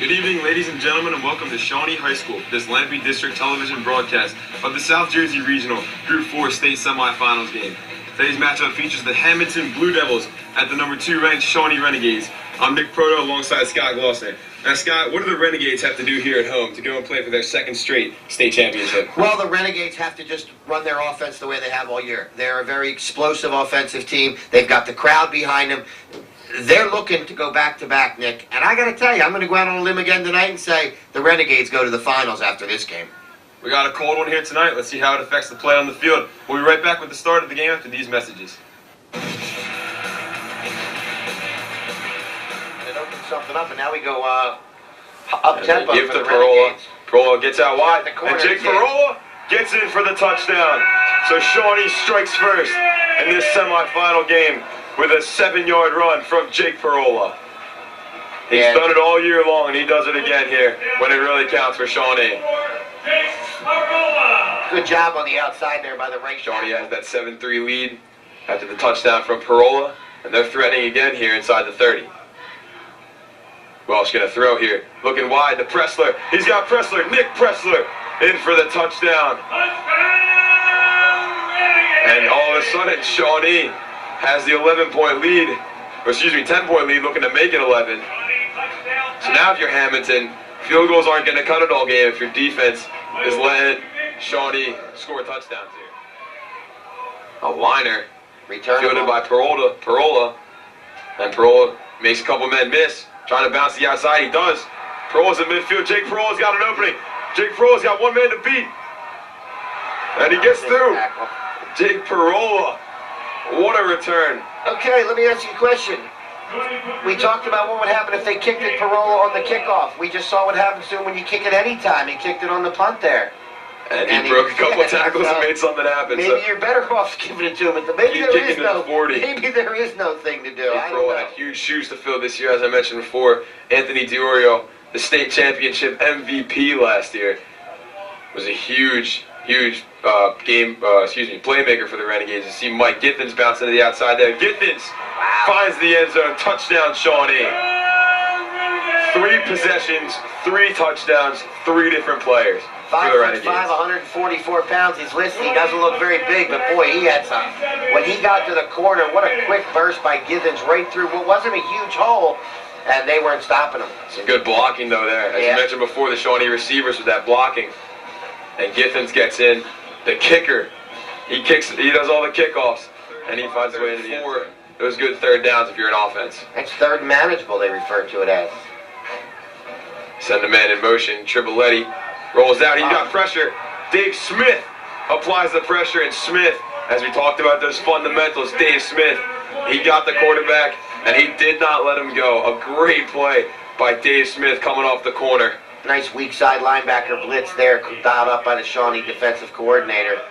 Good evening, ladies and gentlemen, and welcome to Shawnee High School, this Lampe District television broadcast of the South Jersey Regional Group 4 State Semifinals game. Today's matchup features the Hamilton Blue Devils at the number 2 ranked Shawnee Renegades. I'm Nick Proto alongside Scott Glossner. Now, Scott, what do the Renegades have to do here at home to go and play for their second straight state championship? Well, the Renegades have to just run their offense the way they have all year. They're a very explosive offensive team. They've got the crowd behind them. They're looking to go back-to-back, Nick. And I got to tell you, I'm going to go out on a limb again tonight and say the Renegades go to the finals after this game. We got a cold one here tonight. Let's see how it affects the play on the field. We'll be right back with the start of the game after these messages. It opens something up, and now we go up-tempo Give for to the Parola. Renegades. Parola gets out wide, corner, and Jake Parola gets in for the touchdown. So Shawnee strikes first in this semifinal game with a 7-yard run from Jake Parola. He's done it all year long, and he does it again here when it really counts for Shawnee. Good job on the outside there by the right. Shawnee has that 7-3 lead after the touchdown from Parola, and they're threatening again here inside the 30. Welsh going to throw here, looking wide to Pressler. He's got Pressler, Nick Pressler, in for the touchdown. And all of a sudden, Shawnee has the 10-point lead, looking to make it 11. So now if you're Hamilton, field goals aren't going to cut it all game if your defense is letting Shawnee score touchdowns here. A liner fielded by Parola, and Parola makes a couple men miss, trying to bounce the outside. He does. Parola's in midfield. Jake Parola's got an opening. Jake Parola's got one man to beat, and he gets through. Jake Parola. What a return. Okay, let me ask you a question. We talked about what would happen if they kicked it Parola on the kickoff. We just saw what happens to him when you kick it any time. He kicked it on the punt there. And he broke a couple tackles and made something happen. Maybe you're better off giving it to him. Maybe there is no thing to do. Parola had huge shoes to fill this year, as I mentioned before. Anthony DiOrio, the state championship MVP last year, was a huge playmaker for the Renegades. You see Mike Githens bouncing to the outside there. Githens finds the end zone. Touchdown, Shawnee. 3 possessions, 3 touchdowns, 3 different players for the Renegades. 5'5", 144 pounds. He's listed. He doesn't look very big, but boy, he had some. When he got to the corner, what a quick burst by Githens right through what wasn't a huge hole, and they weren't stopping him. Some good blocking, though, there. As you mentioned before, the Shawnee receivers with that blocking. And Githens gets in. The kicker, he does all the kickoffs, and he finds his way into the end zone. Those good third downs if you're an offense. It's third manageable, they refer to it as. Send the man in motion. Triboletti rolls out. He got pressure. Dave Smith applies the pressure, and Smith, as we talked about those fundamentals, Dave Smith, he got the quarterback, and he did not let him go. A great play by Dave Smith coming off the corner. Nice weak side linebacker blitz there, dialed up by the Shawnee defensive coordinator.